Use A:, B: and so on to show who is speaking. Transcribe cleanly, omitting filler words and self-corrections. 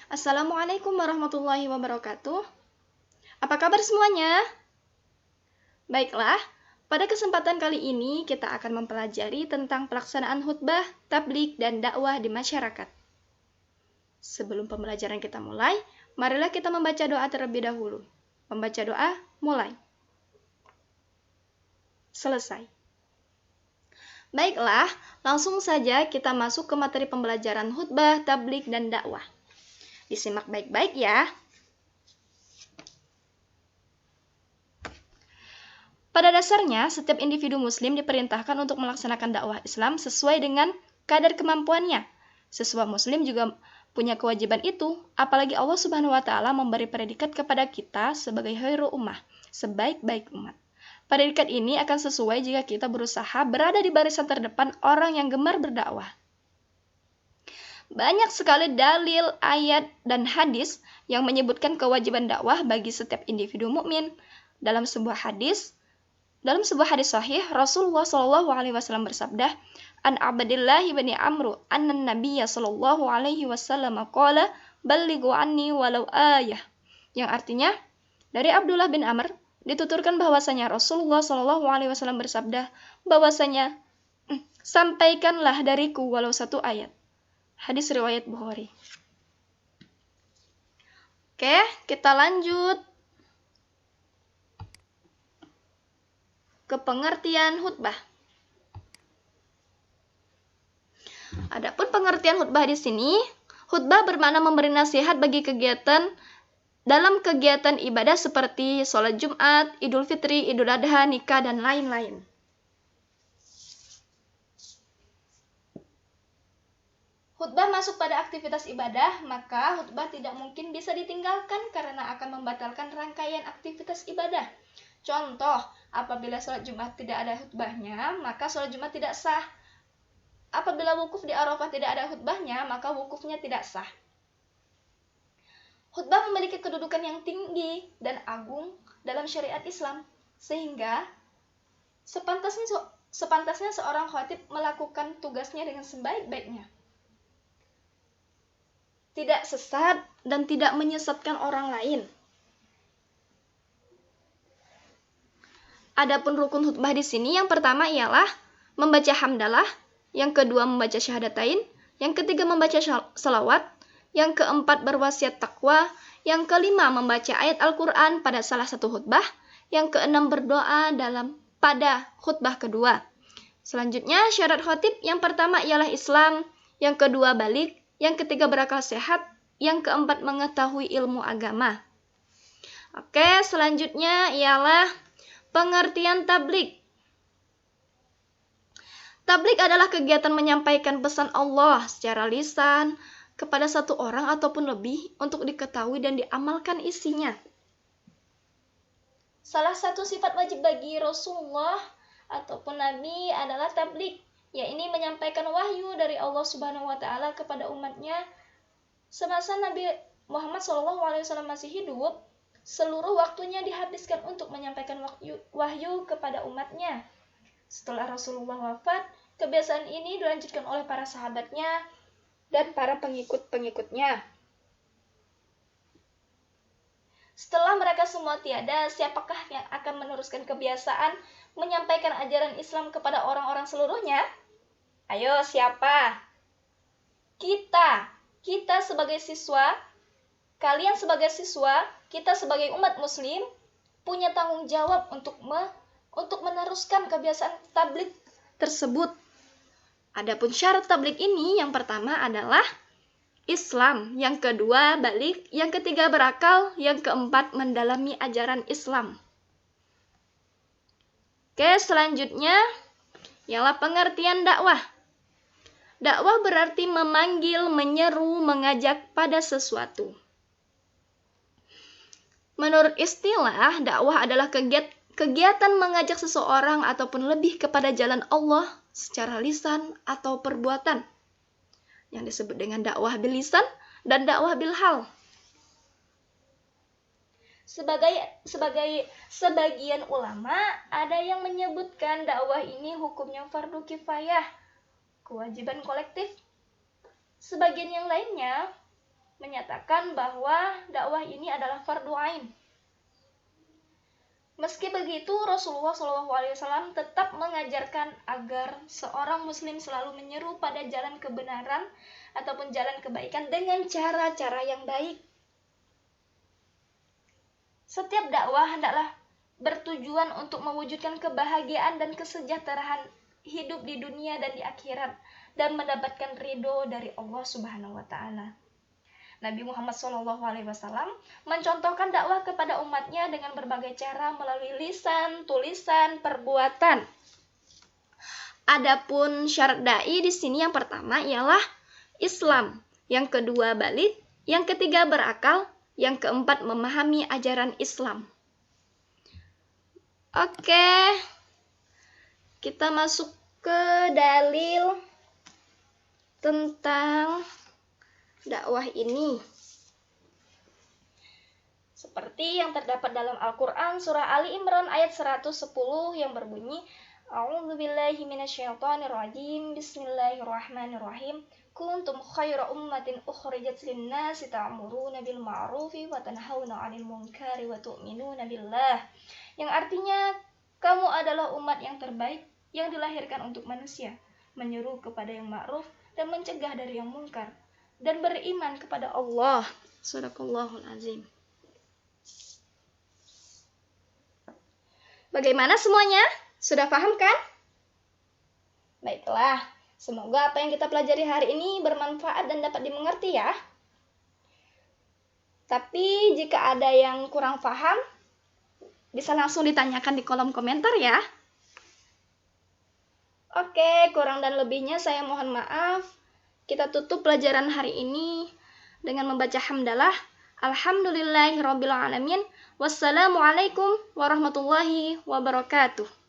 A: Assalamualaikum warahmatullahi wabarakatuh. Apa kabar semuanya? Baiklah, pada kesempatan kali ini kita akan mempelajari tentang pelaksanaan khutbah, tabligh, dan dakwah di masyarakat. Sebelum pembelajaran kita mulai, marilah kita membaca doa terlebih dahulu. Membaca doa, mulai. Selesai. Baiklah, langsung saja kita masuk ke materi pembelajaran khutbah, tabligh, dan dakwah. Disimak baik-baik ya. Pada dasarnya, setiap individu muslim diperintahkan untuk melaksanakan dakwah Islam sesuai dengan kadar kemampuannya. Sesama muslim juga punya kewajiban itu, apalagi Allah Subhanahu wa taala memberi predikat kepada kita sebagai khairul ummah, sebaik-baik umat. Predikat ini akan sesuai jika kita berusaha berada di barisan terdepan orang yang gemar berdakwah. Banyak sekali dalil, ayat, dan hadis yang menyebutkan kewajiban dakwah bagi setiap individu mukmin. Dalam sebuah hadis sahih, Rasulullah Shallallahu Alaihi Wasallam bersabda, "An Abdillah bin Amr, anna Nabiyya Shallallahu Alaihi Wasallam qala, ballighu anni walau ayah." Yang artinya, dari Abdullah bin Amr dituturkan bahwasanya Rasulullah Shallallahu Alaihi Wasallam bersabda, bahwasanya sampaikanlah dariku walau satu ayat. Hadis riwayat Bukhari. Oke, kita lanjut ke pengertian khutbah. Adapun pengertian khutbah di sini, khutbah bermakna memberi nasihat bagi dalam kegiatan ibadah seperti sholat Jumat, Idul Fitri, Idul Adha, nikah, dan lain-lain. Khutbah masuk pada aktivitas ibadah, maka khutbah tidak mungkin bisa ditinggalkan karena akan membatalkan rangkaian aktivitas ibadah. Contoh, apabila sholat Jumat tidak ada khutbahnya, maka sholat Jumat tidak sah. Apabila wukuf di Arafah tidak ada khutbahnya, maka wukufnya tidak sah. Khutbah memiliki kedudukan yang tinggi dan agung dalam syariat Islam, sehingga sepantasnya seorang khatib melakukan tugasnya dengan sebaik-baiknya. Tidak sesat dan tidak menyesatkan orang lain. Adapun rukun khutbah di sini yang pertama ialah membaca hamdalah, yang kedua membaca syahadatain, yang ketiga membaca salawat, yang keempat berwasiat takwa, yang kelima membaca ayat Al-Quran pada salah satu khutbah, yang keenam berdoa pada khutbah kedua. Selanjutnya syarat khatib yang pertama ialah Islam, yang kedua balik, yang ketiga berakal sehat, yang keempat mengetahui ilmu agama. Oke, selanjutnya ialah pengertian tabligh. Tabligh adalah kegiatan menyampaikan pesan Allah secara lisan kepada satu orang ataupun lebih untuk diketahui dan diamalkan isinya. Salah satu sifat wajib bagi Rasulullah ataupun Nabi adalah tabligh, yaitu menyampaikan wahyu dari Allah Subhanahu wa taala kepada umatnya. Semasa Nabi Muhammad SAW masih hidup, seluruh waktunya dihabiskan untuk menyampaikan wahyu kepada umatnya. Setelah Rasulullah wafat, kebiasaan ini dilanjutkan oleh para sahabatnya dan para pengikut-pengikutnya. Setelah mereka semua tiada, siapakah yang akan meneruskan kebiasaan menyampaikan ajaran Islam kepada orang-orang seluruhnya? Ayo, siapa? Kita sebagai siswa, kalian sebagai siswa, kita sebagai umat muslim punya tanggung jawab untuk meneruskan kebiasaan tabligh tersebut. Adapun syarat tabligh ini yang pertama adalah Islam, yang kedua balik, yang ketiga berakal, yang keempat mendalami ajaran Islam. Oke, selanjutnya ialah pengertian dakwah. Dakwah berarti memanggil, menyeru, mengajak pada sesuatu. Menurut istilah, dakwah adalah kegiatan mengajak seseorang ataupun lebih kepada jalan Allah secara lisan atau perbuatan, yang disebut dengan dakwah bil lisan dan dakwah bil hal. Sebagian ulama ada yang menyebutkan dakwah ini hukumnya fardu kifayah, kewajiban kolektif. Sebagian yang lainnya menyatakan bahwa dakwah ini adalah fardu ain. Meski begitu, Rasulullah SAW tetap mengajarkan agar seorang muslim selalu menyeru pada jalan kebenaran ataupun jalan kebaikan dengan cara-cara yang baik. Setiap dakwah hendaklah bertujuan untuk mewujudkan kebahagiaan dan kesejahteraan hidup di dunia dan di akhirat dan mendapatkan ridho dari Allah Subhanahu wa taala. Nabi Muhammad SAW mencontohkan dakwah kepada umatnya dengan berbagai cara melalui lisan, tulisan, perbuatan. Adapun syarat dai di sini yang pertama ialah Islam, yang kedua balik, yang ketiga berakal, yang keempat memahami ajaran Islam. Oke, kita masuk ke dalil tentang dakwah ini. Seperti yang terdapat dalam Al-Quran surah Ali Imran ayat 110 yang berbunyi, A'udzubillahi minasyaitonirrajim, Bismillahirrahmanirrahim. Kuntum khaira ummatin ukhrijat lin-nasi ta'muruna bil ma'rufi wa tanhauna 'anil munkari wa tu'minuna billah. Yang artinya, kamu adalah umat yang terbaik yang dilahirkan untuk manusia, menyeru kepada yang ma'ruf dan mencegah dari yang mungkar, dan beriman kepada Allah. Shadaqallahul azim. Bagaimana semuanya? Sudah paham kan? Baiklah, semoga apa yang kita pelajari hari ini bermanfaat dan dapat dimengerti ya. Tapi jika ada yang kurang paham, bisa langsung ditanyakan di kolom komentar ya. Oke, kurang dan lebihnya saya mohon maaf. Kita tutup pelajaran hari ini dengan membaca hamdalah. Alhamdulillahirrabbilalamin. Wassalamualaikum warahmatullahi wabarakatuh.